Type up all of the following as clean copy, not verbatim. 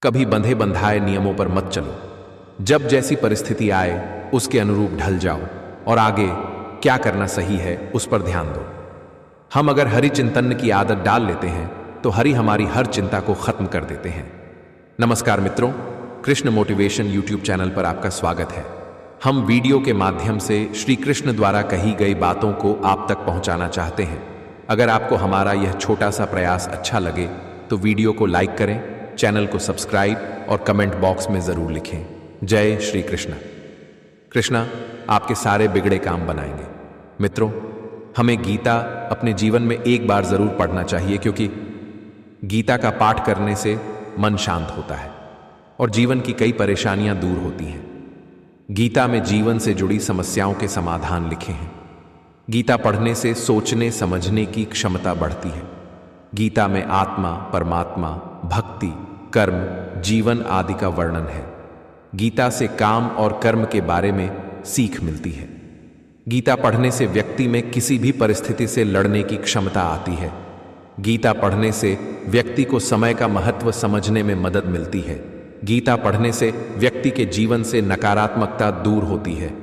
कभी बंधे बंधाए नियमों पर मत चलो। जब जैसी परिस्थिति आए उसके अनुरूप ढल जाओ और आगे क्या करना सही है उस पर ध्यान दो। हम अगर हरि चिंतन की आदत डाल लेते हैं तो हरि हमारी हर चिंता को खत्म कर देते हैं। नमस्कार मित्रों, कृष्ण मोटिवेशन यूट्यूब चैनल पर आपका स्वागत है। हम वीडियो के माध्यम से श्री कृष्ण द्वारा कही गई बातों को आप तक पहुंचाना चाहते हैं। अगर आपको हमारा यह छोटा सा प्रयास अच्छा लगे तो वीडियो को लाइक करें, चैनल को सब्सक्राइब और कमेंट बॉक्स में जरूर लिखें जय श्री कृष्ण। कृष्णा आपके सारे बिगड़े काम बनाएंगे। मित्रों, हमें गीता अपने जीवन में एक बार जरूर पढ़ना चाहिए, क्योंकि गीता का पाठ करने से मन शांत होता है और जीवन की कई परेशानियां दूर होती हैं। गीता में जीवन से जुड़ी समस्याओं के समाधान लिखे हैं। गीता पढ़ने से सोचने समझने की क्षमता बढ़ती है। गीता में आत्मा, परमात्मा, भक्ति, कर्म, जीवन आदि का वर्णन है। गीता से काम और कर्म के बारे में सीख मिलती है। गीता पढ़ने से व्यक्ति में किसी भी परिस्थिति से लड़ने की क्षमता आती है। गीता पढ़ने से व्यक्ति को समय का महत्व समझने में मदद मिलती है। गीता पढ़ने से व्यक्ति के जीवन से नकारात्मकता दूर होती है।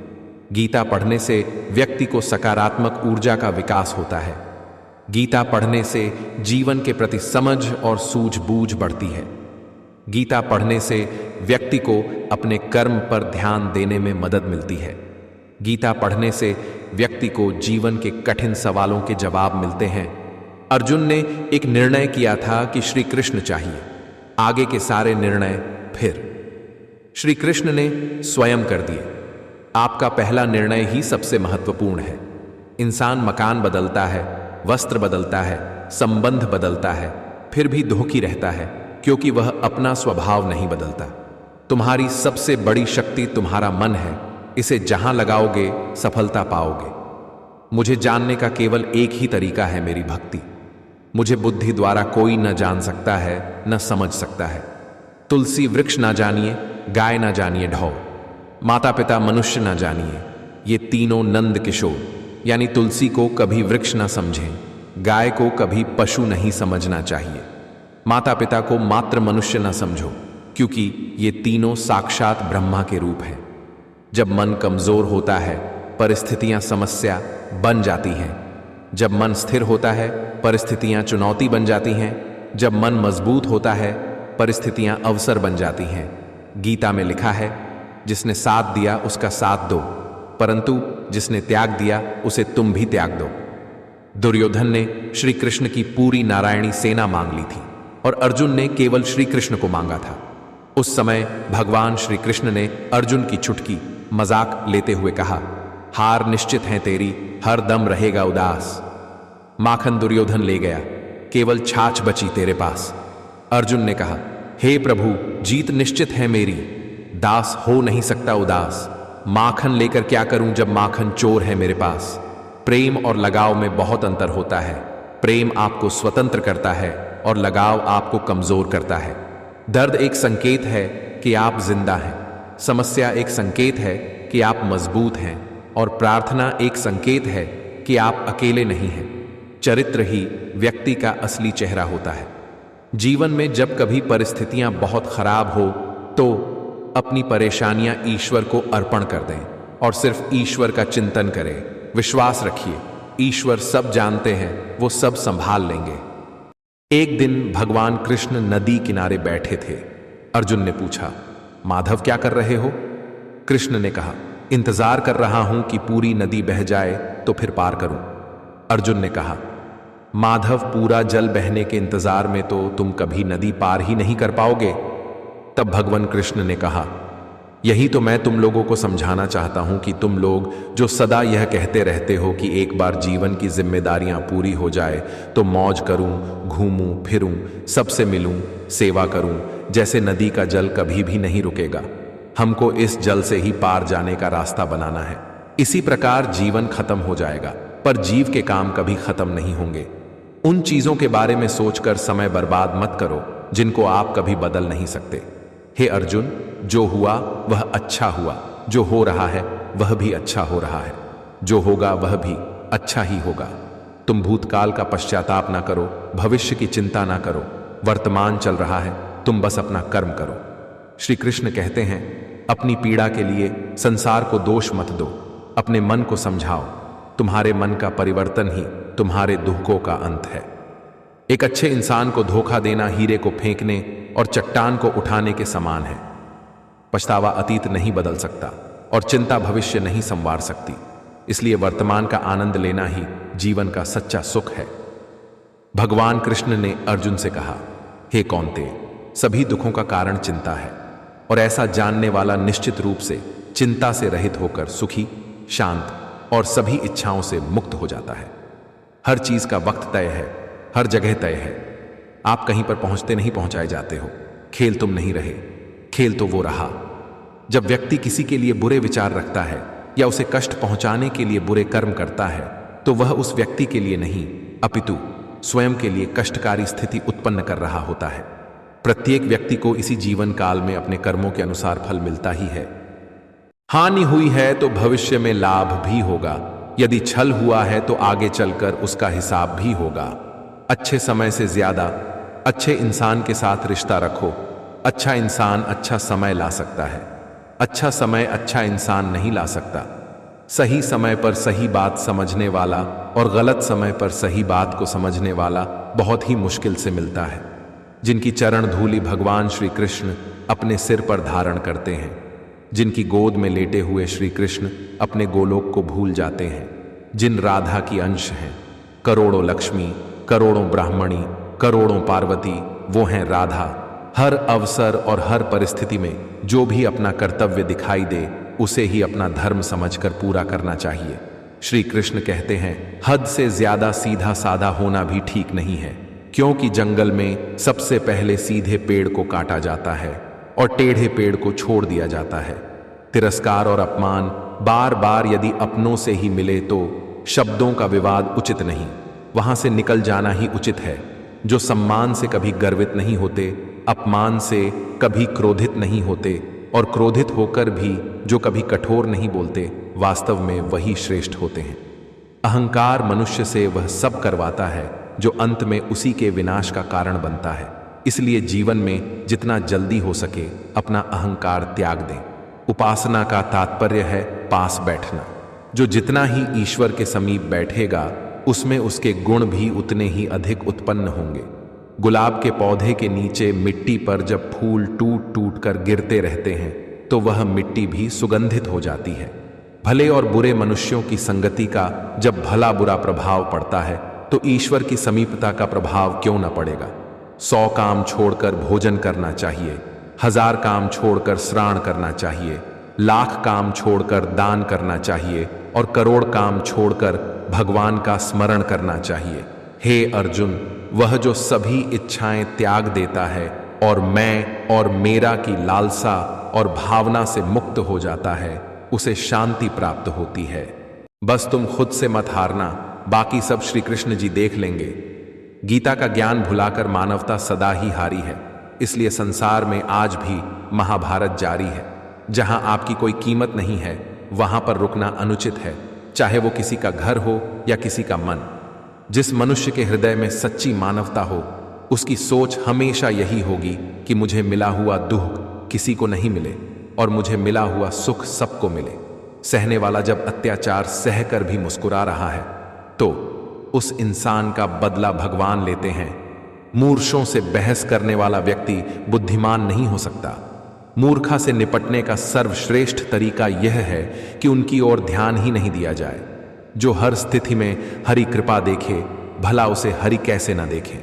गीता पढ़ने से व्यक्ति को सकारात्मक ऊर्जा का विकास होता है। गीता पढ़ने से जीवन के प्रति समझ और सूझबूझ बढ़ती है। गीता पढ़ने से व्यक्ति को अपने कर्म पर ध्यान देने में मदद मिलती है। गीता पढ़ने से व्यक्ति को जीवन के कठिन सवालों के जवाब मिलते हैं। अर्जुन ने एक निर्णय किया था कि श्री कृष्ण चाहिए, आगे के सारे निर्णय फिर श्री कृष्ण ने स्वयं कर दिए। आपका पहला निर्णय ही सबसे महत्वपूर्ण है। इंसान मकान बदलता है, वस्त्र बदलता है, संबंध बदलता है, फिर भी दुखी रहता है क्योंकि वह अपना स्वभाव नहीं बदलता। तुम्हारी सबसे बड़ी शक्ति तुम्हारा मन है। इसे जहां लगाओगे सफलता पाओगे। मुझे जानने का केवल एक ही तरीका है, मेरी भक्ति। मुझे बुद्धि द्वारा कोई न जान सकता है, न समझ सकता है। तुलसी वृक्ष ना जानिए, गाय ना जानिए ढौ, माता पिता मनुष्य ना जानिए, ये तीनों नंद किशोर। यानी तुलसी को कभी वृक्ष ना समझें, गाय को कभी पशु नहीं समझना चाहिए, माता पिता को मात्र मनुष्य ना समझो, क्योंकि ये तीनों साक्षात ब्रह्मा के रूप हैं। जब मन कमजोर होता है परिस्थितियां समस्या बन जाती हैं। जब मन स्थिर होता है परिस्थितियां चुनौती बन जाती हैं। जब मन मजबूत होता है परिस्थितियां अवसर बन जाती हैं। गीता में लिखा है, जिसने साथ दिया उसका साथ दो, परंतु जिसने त्याग दिया उसे तुम भी त्याग दो। दुर्योधन ने श्री कृष्ण की पूरी नारायणी सेना मांग ली थी और अर्जुन ने केवल श्री कृष्ण को मांगा था। उस समय भगवान श्री कृष्ण ने अर्जुन की चुटकी मजाक लेते हुए कहा, हार निश्चित है तेरी, हर दम रहेगा उदास। माखन दुर्योधन ले गया, केवल छाछ बची तेरे पास। अर्जुन ने कहा, हे प्रभु, जीत निश्चित है मेरी, दास हो नहीं सकता उदास। माखन लेकर क्या करूं जब माखन चोर है मेरे पास। प्रेम और लगाव में बहुत अंतर होता है। प्रेम आपको स्वतंत्र करता है और लगाव आपको कमजोर करता है। दर्द एक संकेत है कि आप जिंदा हैं, समस्या एक संकेत है कि आप मजबूत हैं, और प्रार्थना एक संकेत है कि आप अकेले नहीं हैं। चरित्र ही व्यक्ति का असली चेहरा होता है। जीवन में जब कभी परिस्थितियां बहुत खराब हो तो अपनी परेशानियां ईश्वर को अर्पण कर दें और सिर्फ ईश्वर का चिंतन करें। विश्वास रखिए, ईश्वर सब जानते हैं, वो सब संभाल लेंगे। एक दिन भगवान कृष्ण नदी किनारे बैठे थे। अर्जुन ने पूछा, माधव क्या कर रहे हो? कृष्ण ने कहा, इंतजार कर रहा हूं कि पूरी नदी बह जाए तो फिर पार करूं। अर्जुन ने कहा, माधव, पूरा जल बहने के इंतजार में तो तुम कभी नदी पार ही नहीं कर पाओगे। तब भगवान कृष्ण ने कहा, यही तो मैं तुम लोगों को समझाना चाहता हूं कि तुम लोग जो सदा यह कहते रहते हो कि एक बार जीवन की जिम्मेदारियां पूरी हो जाए तो मौज करूं, घूमूं फिरूं, सबसे मिलूं, सेवा करूं, जैसे नदी का जल कभी भी नहीं रुकेगा। हमको इस जल से ही पार जाने का रास्ता बनाना है। इसी प्रकार जीवन खत्म हो जाएगा, पर जीव के काम कभी खत्म नहीं होंगे। उन चीजों के बारे में सोचकर समय बर्बाद मत करो जिनको आप कभी बदल नहीं सकते। हे अर्जुन, जो हुआ वह अच्छा हुआ, जो हो रहा है वह भी अच्छा हो रहा है, जो होगा वह भी अच्छा ही होगा। तुम भूतकाल का पश्चाताप ना करो, भविष्य की चिंता ना करो। वर्तमान चल रहा है, तुम बस अपना कर्म करो। श्री कृष्ण कहते हैं, अपनी पीड़ा के लिए संसार को दोष मत दो, अपने मन को समझाओ। तुम्हारे मन का परिवर्तन ही तुम्हारे दुखों का अंत है। एक अच्छे इंसान को धोखा देना हीरे को फेंकने और चट्टान को उठाने के समान है। पछतावा अतीत नहीं बदल सकता और चिंता भविष्य नहीं संवार सकती। इसलिए वर्तमान का आनंद लेना ही जीवन का सच्चा सुख है। भगवान कृष्ण ने अर्जुन से कहा, हे कौन्तेय, सभी दुखों का कारण चिंता है और ऐसा जानने वाला निश्चित रूप से चिंता से रहित होकर सुखी, शांत और सभी इच्छाओं से मुक्त हो जाता है। हर चीज का वक्त तय है, हर जगह तय है। आप कहीं पर पहुंचते नहीं पहुंचाए जाते हो। खेल तुम नहीं रहे, खेल तो वो रहा। जब व्यक्ति किसी के लिए बुरे विचार रखता है या उसे कष्ट पहुंचाने के लिए बुरे कर्म करता है, तो वह उस व्यक्ति के लिए नहीं अपितु स्वयं के लिए कष्टकारी स्थिति उत्पन्न कर रहा होता है। प्रत्येक व्यक्ति को इसी जीवन काल में अपने कर्मों के अनुसार फल मिलता ही है। हानि हुई है तो भविष्य में लाभ भी होगा। यदि छल हुआ है तो आगे चलकर उसका हिसाब भी होगा। अच्छे समय से ज्यादा अच्छे इंसान के साथ रिश्ता रखो। अच्छा इंसान अच्छा समय ला सकता है, अच्छा समय अच्छा इंसान नहीं ला सकता। सही समय पर सही बात समझने वाला और गलत समय पर सही बात को समझने वाला बहुत ही मुश्किल से मिलता है। जिनकी चरण धूलि भगवान श्री कृष्ण अपने सिर पर धारण करते हैं, जिनकी गोद में लेटे हुए श्री कृष्ण अपने गोलोक को भूल जाते हैं, जिन राधा की अंश हैं, करोड़ों लक्ष्मी, करोड़ों ब्राह्मणी, करोड़ों पार्वती, वो हैं राधा। हर अवसर और हर परिस्थिति में जो भी अपना कर्तव्य दिखाई दे, उसे ही अपना धर्म समझकर पूरा करना चाहिए। श्री कृष्ण कहते हैं, हद से ज्यादा सीधा साधा होना भी ठीक नहीं है, क्योंकि जंगल में सबसे पहले सीधे पेड़ को काटा जाता है और टेढ़े पेड़ को छोड़ दिया जाता है। तिरस्कार और अपमान बार बार यदि अपनों से ही मिले तो शब्दों का विवाद उचित नहीं, वहां से निकल जाना ही उचित है। जो सम्मान से कभी गर्वित नहीं होते, अपमान से कभी क्रोधित नहीं होते और क्रोधित होकर भी जो कभी कठोर नहीं बोलते, वास्तव में वही श्रेष्ठ होते हैं। अहंकार मनुष्य से वह सब करवाता है जो अंत में उसी के विनाश का कारण बनता है। इसलिए जीवन में जितना जल्दी हो सके अपना अहंकार त्याग दें। उपासना का तात्पर्य है पास बैठना। जो जितना ही ईश्वर के समीप बैठेगा, उसमें उसके गुण भी उतने ही अधिक उत्पन्न होंगे। गुलाब के पौधे के नीचे मिट्टी पर जब फूल टूट टूट कर गिरते रहते हैं, तो वह मिट्टी भी सुगंधित हो जाती है। भले और बुरे मनुष्यों की संगति का जब भला बुरा प्रभाव पड़ता है, तो ईश्वर की समीपता का प्रभाव क्यों न पड़ेगा। 100 काम छोड़कर भोजन करना चाहिए, 1000 काम छोड़कर स्नान करना चाहिए, 1,00,000 काम छोड़कर दान करना चाहिए और करोड़ काम छोड़कर भगवान का स्मरण करना चाहिए। हे अर्जुन, वह जो सभी इच्छाएं त्याग देता है और मैं और मेरा की लालसा और भावना से मुक्त हो जाता है, उसे शांति प्राप्त होती है। बस तुम खुद से मत हारना, बाकी सब श्री कृष्ण जी देख लेंगे। गीता का ज्ञान भुलाकर मानवता सदा ही हारी है। इसलिए संसार में आज भी महाभारत जारी है। जहां आपकी कोई कीमत नहीं है, वहां पर रुकना अनुचित है, चाहे वो किसी का घर हो या किसी का मन। जिस मनुष्य के हृदय में सच्ची मानवता हो, उसकी सोच हमेशा यही होगी कि मुझे मिला हुआ दुख किसी को नहीं मिले और मुझे मिला हुआ सुख सबको मिले। सहने वाला जब अत्याचार सहकर भी मुस्कुरा रहा है, तो उस इंसान का बदला भगवान लेते हैं। मूर्खों से बहस करने वाला व्यक्ति बुद्धिमान नहीं हो सकता। मूर्खता से निपटने का सर्वश्रेष्ठ तरीका यह है कि उनकी ओर ध्यान ही नहीं दिया जाए। जो हर स्थिति में हरि कृपा देखे, भला उसे हरि कैसे न देखे।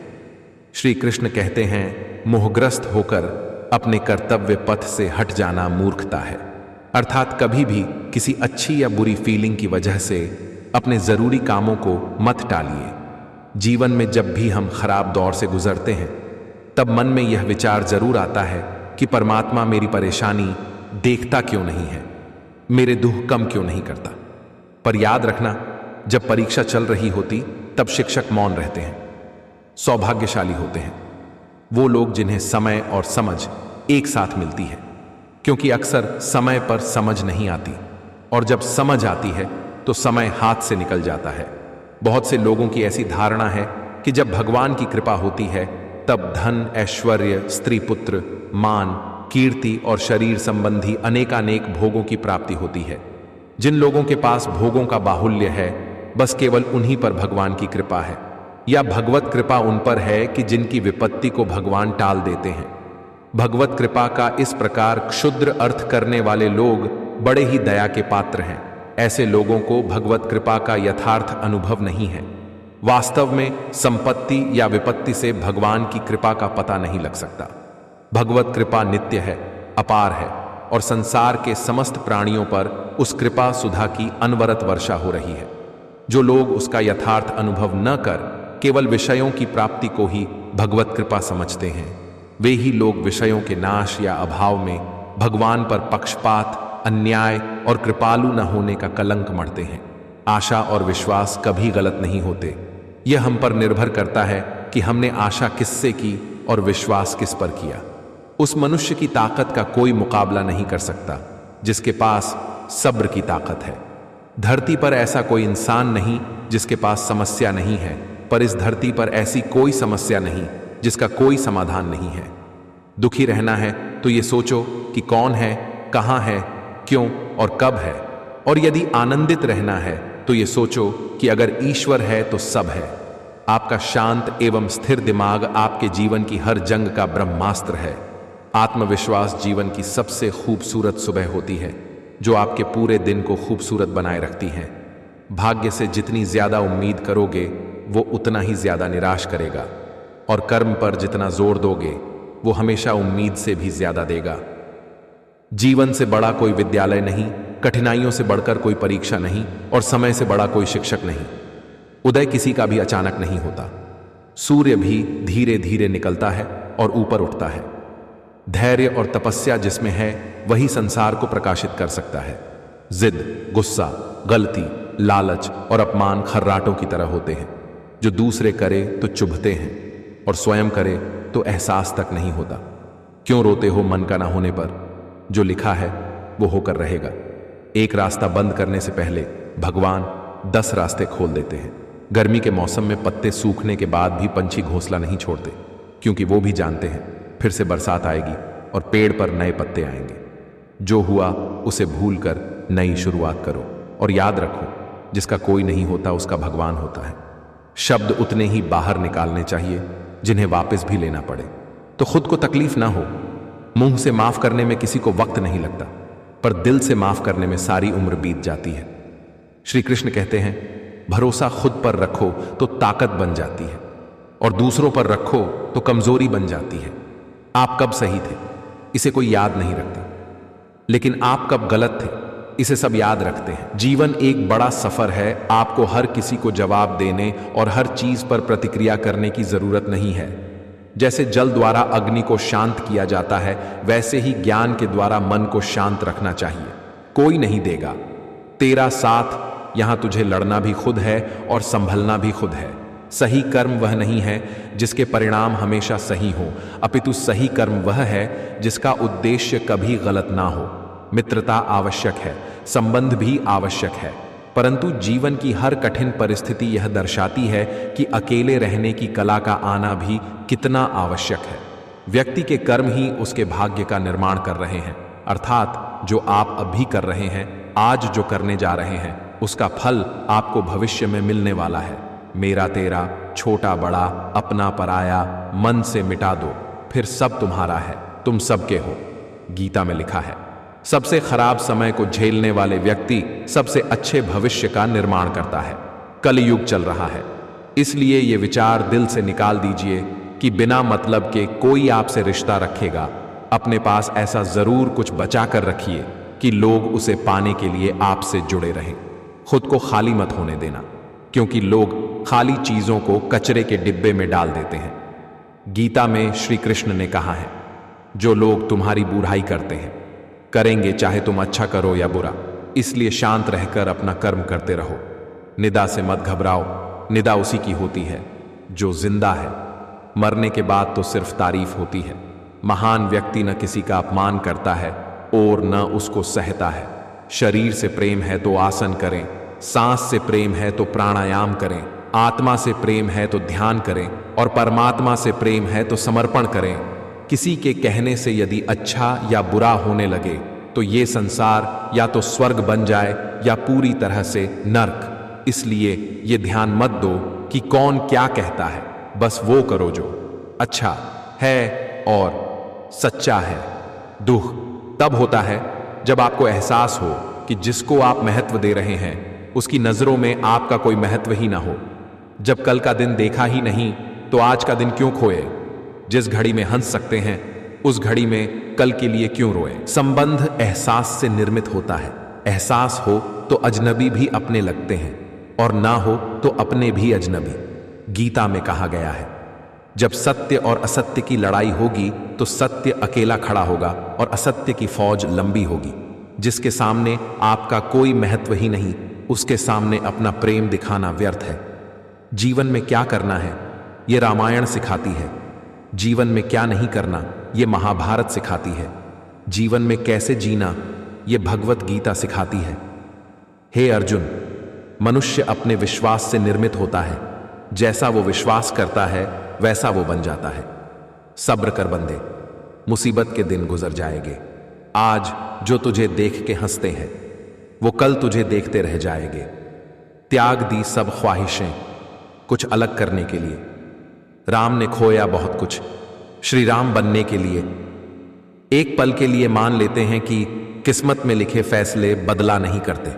श्री कृष्ण कहते हैं, मोहग्रस्त होकर अपने कर्तव्य पथ से हट जाना मूर्खता है। अर्थात कभी भी किसी अच्छी या बुरी फीलिंग की वजह से अपने जरूरी कामों को मत टालिए। जीवन में जब भी हम खराब दौर से गुजरते हैं, तब मन में यह विचार जरूर आता है कि परमात्मा मेरी परेशानी देखता क्यों नहीं है, मेरे दुख कम क्यों नहीं करता। पर याद रखना, जब परीक्षा चल रही होती तब शिक्षक मौन रहते हैं। सौभाग्यशाली होते हैं वो लोग जिन्हें समय और समझ एक साथ मिलती है, क्योंकि अक्सर समय पर समझ नहीं आती और जब समझ आती है तो समय हाथ से निकल जाता है। बहुत से लोगों की ऐसी धारणा है कि जब भगवान की कृपा होती है तब धन, ऐश्वर्य, स्त्री पुत्र, मान, कीर्ति और शरीर संबंधी अनेकानेक भोगों की प्राप्ति होती है। जिन लोगों के पास भोगों का बाहुल्य है, बस केवल उन्हीं पर भगवान की कृपा है, या भगवत कृपा उन पर है कि जिनकी विपत्ति को भगवान टाल देते हैं। भगवत कृपा का इस प्रकार क्षुद्र अर्थ करने वाले लोग बड़े ही दया के पात्र हैं। ऐसे लोगों को भगवत कृपा का यथार्थ अनुभव नहीं है। वास्तव में संपत्ति या विपत्ति से भगवान की कृपा का पता नहीं लग सकता। भगवत कृपा नित्य है, अपार है और संसार के समस्त प्राणियों पर उस कृपा सुधा की अनवरत वर्षा हो रही है। जो लोग उसका यथार्थ अनुभव न कर केवल विषयों की प्राप्ति को ही भगवत कृपा समझते हैं, वे ही लोग विषयों के नाश या अभाव में भगवान पर पक्षपात, अन्याय और कृपालु न होने का कलंक मढ़ते हैं। आशा और विश्वास कभी गलत नहीं होते। यह हम पर निर्भर करता है कि हमने आशा किससे की और विश्वास किस पर किया। उस मनुष्य की ताकत का कोई मुकाबला नहीं कर सकता जिसके पास सब्र की ताकत है। धरती पर ऐसा कोई इंसान नहीं जिसके पास समस्या नहीं है, पर इस धरती पर ऐसी कोई समस्या नहीं जिसका कोई समाधान नहीं है। दुखी रहना है तो ये सोचो कि कौन है, कहां है, क्यों और कब है। और यदि आनंदित रहना है तो ये सोचो कि अगर ईश्वर है तो सब है। आपका शांत एवं स्थिर दिमाग आपके जीवन की हर जंग का ब्रह्मास्त्र है। आत्मविश्वास जीवन की सबसे खूबसूरत सुबह होती है जो आपके पूरे दिन को खूबसूरत बनाए रखती है। भाग्य से जितनी ज्यादा उम्मीद करोगे वो उतना ही ज्यादा निराश करेगा, और कर्म पर जितना जोर दोगे वो हमेशा उम्मीद से भी ज्यादा देगा। जीवन से बड़ा कोई विद्यालय नहीं, कठिनाइयों से बढ़कर कोई परीक्षा नहीं और समय से बड़ा कोई शिक्षक नहीं। उदय किसी का भी अचानक नहीं होता। सूर्य भी धीरे धीरे निकलता है और ऊपर उठता है। धैर्य और तपस्या जिसमें है वही संसार को प्रकाशित कर सकता है। जिद, गुस्सा, गलती, लालच और अपमान खर्राटों की तरह होते हैं जो दूसरे करे तो चुभते हैं और स्वयं करे तो एहसास तक नहीं होता। क्यों रोते हो मन का ना होने पर? जो लिखा है वो होकर रहेगा। एक रास्ता बंद करने से पहले भगवान 10 रास्ते खोल देते हैं। गर्मी के मौसम में पत्ते सूखने के बाद भी पंछी घोंसला नहीं छोड़ते, क्योंकि वो भी जानते हैं फिर से बरसात आएगी और पेड़ पर नए पत्ते आएंगे। जो हुआ उसे भूलकर नई शुरुआत करो और याद रखो, जिसका कोई नहीं होता उसका भगवान होता है। शब्द उतने ही बाहर निकालने चाहिए जिन्हें वापस भी लेना पड़े, तो खुद को तकलीफ ना हो। मुंह से माफ करने में किसी को वक्त नहीं लगता, पर दिल से माफ करने में सारी उम्र बीत जाती है। श्री कृष्ण कहते हैं, भरोसा खुद पर रखो तो ताकत बन जाती है, और दूसरों पर रखो तो कमजोरी बन जाती है। आप कब सही थे इसे कोई याद नहीं रखता, लेकिन आप कब गलत थे इसे सब याद रखते हैं। जीवन एक बड़ा सफर है। आपको हर किसी को जवाब देने और हर चीज पर प्रतिक्रिया करने की जरूरत नहीं है। जैसे जल द्वारा अग्नि को शांत किया जाता है, वैसे ही ज्ञान के द्वारा मन को शांत रखना चाहिए। कोई नहीं देगा तेरा साथ। यहां तुझे लड़ना भी खुद है और संभलना भी खुद है। सही कर्म वह नहीं है जिसके परिणाम हमेशा सही हो, अपितु सही कर्म वह है जिसका उद्देश्य कभी गलत ना हो। मित्रता आवश्यक है, संबंध भी आवश्यक है, परंतु जीवन की हर कठिन परिस्थिति यह दर्शाती है कि अकेले रहने की कला का आना भी कितना आवश्यक है। व्यक्ति के कर्म ही उसके भाग्य का निर्माण कर रहे हैं, अर्थात जो आप अभी कर रहे हैं, आज जो करने जा रहे हैं, उसका फल आपको भविष्य में मिलने वाला है। मेरा तेरा, छोटा बड़ा, अपना पराया, मन से मिटा दो, फिर सब तुम्हारा है, तुम सबके हो। गीता में लिखा है, सबसे खराब समय को झेलने वाले व्यक्ति सबसे अच्छे भविष्य का निर्माण करता है। कलयुग चल रहा है, इसलिए ये विचार दिल से निकाल दीजिए कि बिना मतलब के कोई आपसे रिश्ता रखेगा। अपने पास ऐसा जरूर कुछ बचा कर रखिए कि लोग उसे पाने के लिए आपसे जुड़े रहें। खुद को खाली मत होने देना, क्योंकि लोग खाली चीजों को कचरे के डिब्बे में डाल देते हैं। गीता में श्री कृष्ण ने कहा है, जो लोग तुम्हारी बुराई करते हैं करेंगे, चाहे तुम अच्छा करो या बुरा, इसलिए शांत रहकर अपना कर्म करते रहो। निदा से मत घबराओ, निदा उसी की होती है जो जिंदा है। मरने के बाद तो सिर्फ तारीफ होती है। महान व्यक्ति न किसी का अपमान करता है और न उसको सहता है। शरीर से प्रेम है तो आसन करें, सांस से प्रेम है तो प्राणायाम करें, आत्मा से प्रेम है तो ध्यान करें और परमात्मा से प्रेम है तो समर्पण करें। किसी के कहने से यदि अच्छा या बुरा होने लगे तो ये संसार या तो स्वर्ग बन जाए या पूरी तरह से नर्क। इसलिए ये ध्यान मत दो कि कौन क्या कहता है, बस वो करो जो अच्छा है और सच्चा है। दुख तब होता है जब आपको एहसास हो कि जिसको आप महत्व दे रहे हैं उसकी नजरों में आपका कोई महत्व ही ना हो। जब कल का दिन देखा ही नहीं तो आज का दिन क्यों खोए? जिस घड़ी में हंस सकते हैं उस घड़ी में कल के लिए क्यों रोए? संबंध एहसास से निर्मित होता है। एहसास हो तो अजनबी भी अपने लगते हैं और ना हो तो अपने भी अजनबी। गीता में कहा गया है, जब सत्य और असत्य की लड़ाई होगी तो सत्य अकेला खड़ा होगा और असत्य की फौज लंबी होगी। जिसके सामने आपका कोई महत्व ही नहीं, उसके सामने अपना प्रेम दिखाना व्यर्थ है। जीवन में क्या करना है ये रामायण सिखाती है। जीवन में क्या नहीं करना ये महाभारत सिखाती है। जीवन में कैसे जीना ये भगवत गीता सिखाती है। हे अर्जुन, मनुष्य अपने विश्वास से निर्मित होता है। जैसा वो विश्वास करता है वैसा वो बन जाता है। सब्र कर बंदे, मुसीबत के दिन गुजर जाएंगे। आज जो तुझे देख के हंसते हैं वो कल तुझे देखते रह जाएंगे। त्याग दी सब ख्वाहिशें कुछ अलग करने के लिए। राम ने खोया बहुत कुछ श्री राम बनने के लिए। एक पल के लिए मान लेते हैं कि किस्मत में लिखे फैसले बदला नहीं करते,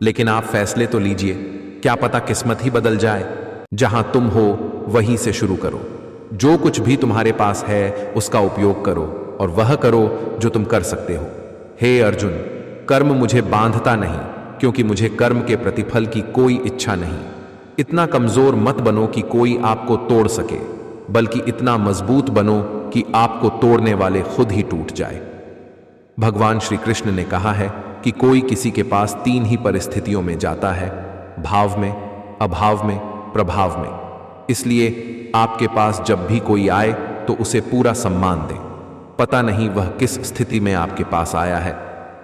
लेकिन आप फैसले तो लीजिए, क्या पता किस्मत ही बदल जाए। जहां तुम हो वहीं से शुरू करो। जो कुछ भी तुम्हारे पास है उसका उपयोग करो और वह करो जो तुम कर सकते हो। हे अर्जुन, कर्म मुझे बांधता नहीं, क्योंकि मुझे कर्म के प्रतिफल की कोई इच्छा नहीं। इतना कमजोर मत बनो कि कोई आपको तोड़ सके, बल्कि इतना मजबूत बनो कि आपको तोड़ने वाले खुद ही टूट जाए। भगवान श्री कृष्ण ने कहा है कि कोई किसी के पास 3 ही परिस्थितियों में जाता है, भाव में, अभाव में, प्रभाव में। इसलिए आपके पास जब भी कोई आए तो उसे पूरा सम्मान दें। पता नहीं वह किस स्थिति में आपके पास आया है।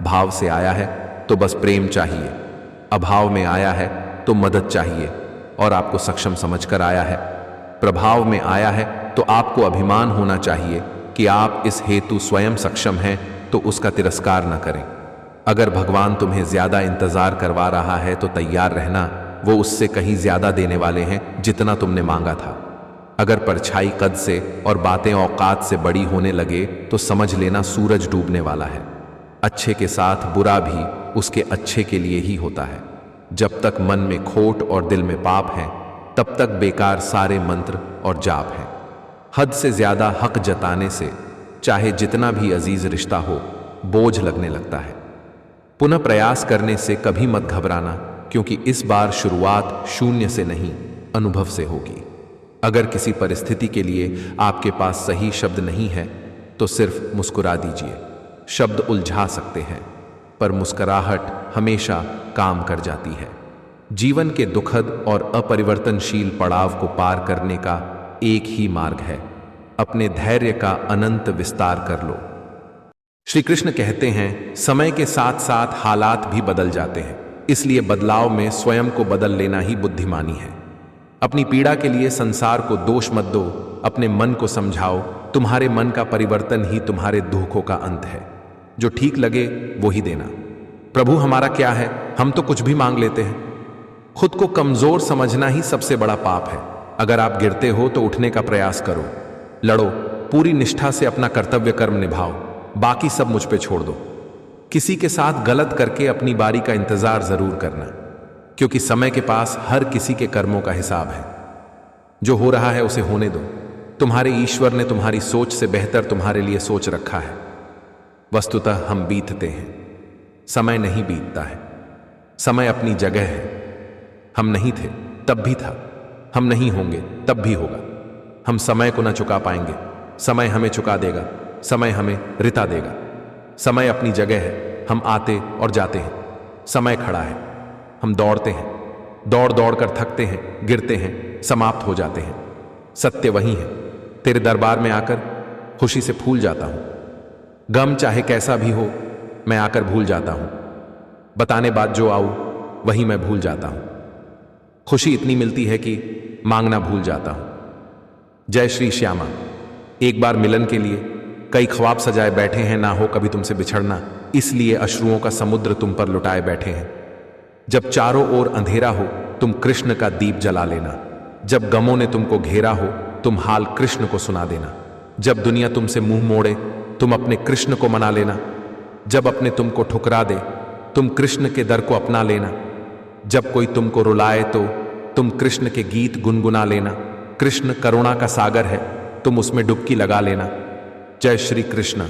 भाव से आया है तो बस प्रेम चाहिए, अभाव में आया है तो मदद चाहिए और आपको सक्षम समझकर आया है, प्रभाव में आया है तो आपको अभिमान होना चाहिए कि आप इस हेतु स्वयं सक्षम हैं, तो उसका तिरस्कार न करें। अगर भगवान तुम्हें ज्यादा इंतजार करवा रहा है तो तैयार रहना, वो उससे कहीं ज्यादा देने वाले हैं जितना तुमने मांगा था। अगर परछाई कद से और बातें औकात से बड़ी होने लगे तो समझ लेना सूरज डूबने वाला है। अच्छे के साथ बुरा भी उसके अच्छे के लिए ही होता है। जब तक मन में खोट और दिल में पाप है तब तक बेकार सारे मंत्र और जाप हैं। हद से ज्यादा हक जताने से चाहे जितना भी अजीज रिश्ता हो बोझ लगने लगता है। पुनः प्रयास करने से कभी मत घबराना, क्योंकि इस बार शुरुआत शून्य से नहीं अनुभव से होगी। अगर किसी परिस्थिति के लिए आपके पास सही शब्द नहीं है तो सिर्फ मुस्कुरा दीजिए। शब्द उलझा सकते हैं पर मुस्कुराहट हमेशा काम कर जाती है। जीवन के दुखद और अपरिवर्तनशील पड़ाव को पार करने का एक ही मार्ग है, अपने धैर्य का अनंत विस्तार कर लो। श्री कृष्ण कहते हैं, समय के साथ साथ हालात भी बदल जाते हैं, इसलिए बदलाव में स्वयं को बदल लेना ही बुद्धिमानी है। अपनी पीड़ा के लिए संसार को दोष मत दो, अपने मन को समझाओ। तुम्हारे मन का परिवर्तन ही तुम्हारे दुखों का अंत है। जो ठीक लगे वो ही देना। प्रभु हमारा क्या है, हम तो कुछ भी मांग लेते हैं। खुद को कमजोर समझना ही सबसे बड़ा पाप है। अगर आप गिरते हो तो उठने का प्रयास करो, लड़ो, पूरी निष्ठा से अपना कर्तव्य कर्म निभाओ, बाकी सब मुझ पे छोड़ दो। किसी के साथ गलत करके अपनी बारी का इंतजार जरूर करना, क्योंकि समय के पास हर किसी के कर्मों का हिसाब है। जो हो रहा है उसे होने दो। तुम्हारे ईश्वर ने तुम्हारी सोच से बेहतर तुम्हारे लिए सोच रखा है। वस्तुतः हम बीतते हैं, समय नहीं बीतता है। समय अपनी जगह है। हम नहीं थे तब भी था, हम नहीं होंगे तब भी होगा। हम समय को न चुका पाएंगे, समय हमें चुका देगा, समय हमें रिता देगा। समय अपनी जगह है, हम आते और जाते हैं। समय खड़ा है, हम दौड़ते हैं, दौड़ दौड़ कर थकते हैं, गिरते हैं, समाप्त हो जाते हैं। सत्य वही है। तेरे दरबार में आकर खुशी से फूल जाता हूं। गम चाहे कैसा भी हो मैं आकर भूल जाता हूं। बताने बाद जो आऊं वही मैं भूल जाता हूं। खुशी इतनी मिलती है कि मांगना भूल जाता हूं। जय श्री श्यामा। एक बार मिलन के लिए कई ख्वाब सजाए बैठे हैं, ना हो कभी तुमसे बिछड़ना, इसलिए अश्रुओं का समुद्र तुम पर लुटाए बैठे हैं। जब चारों ओर अंधेरा हो तुम कृष्ण का दीप जला लेना। जब गमों ने तुमको घेरा हो तुम हाल कृष्ण को सुना देना। जब दुनिया तुमसे मुंह मोड़े तुम अपने कृष्ण को मना लेना। जब अपने तुमको ठुकरा दे तुम कृष्ण के दर को अपना लेना। जब कोई तुमको रुलाए तो तुम कृष्ण के गीत गुनगुना लेना। कृष्ण करुणा का सागर है, तुम उसमें डुबकी लगा लेना। जय श्री कृष्ण।